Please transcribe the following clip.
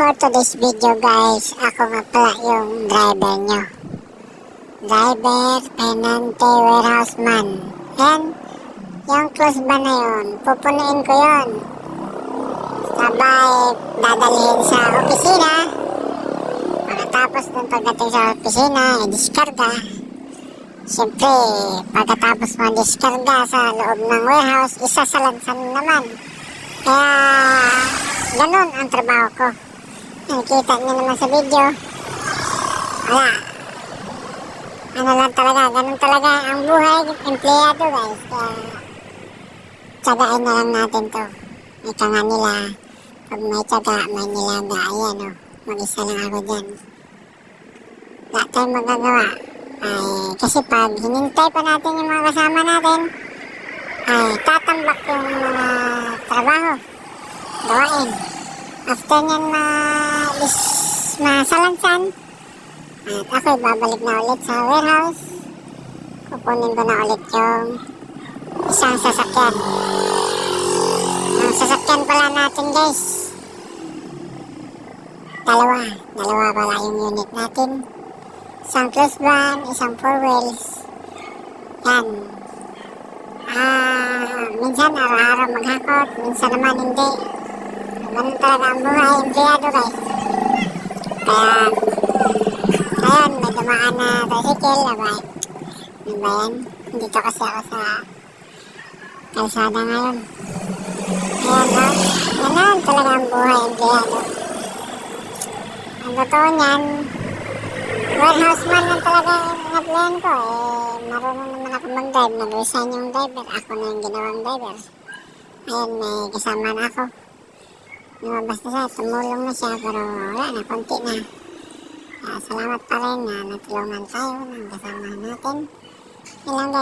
For today's video guys, ako nga pala yung driver nyo. Driver, Penante, warehouse man. And yung close ba na yun, pupunuin ko yun. Sabay, dadalhin sa opisina. Pagkatapos dun pagdating sa opisina, i-discarga. Siyempre, pagkatapos mo discarga sa loob ng warehouse, isasalansan naman. Kaya, ganun ang trabaho ko. Nakikita niyo naman sa video. Wala. Ano lang talaga, ganun talaga ang buhay empleyado guys. Kaya, tsagain na lang natin to. Ika nga nila, pag may tsaga, may nilaga. Ayan o, mag-isa lang ako dyan. Wala tayong magagawa. Ay, kasi pag hinintay pa natin yung mga kasama natin, ay tatambak yung mga trabaho, gawain. After nyan masalansan, at ako'y babalik na ulit sa warehouse. Kukunin ko na ulit yung isang sasakyan. Ang sasakyan pala natin guys, dalawa pala yung unit natin. Isang close van, isang 4 wheels. Yan. Minsan araw-araw maghakot, minsan naman hindi. Ganun talaga ang buhay empleyado guys. Kaya, ayun, may dumaan na tricycle. Ano ba yan? Dito kasi ako sa kalsada ngayon. Ayan o. Ganun talaga ang buhay empleyado. Ang totoo niyan, warehouse man lang talaga yung applyan ko. Marunong naman ako mag-drive. Nag-resign yung driver. Ako na yung ginawang driver. Ayun, may kasama na ako. Lumabas na siya. Tumulong na siya. Pero wala na. Konti na. Salamat pa rin na natulungan tayo ng kasama natin. Yun lang guys.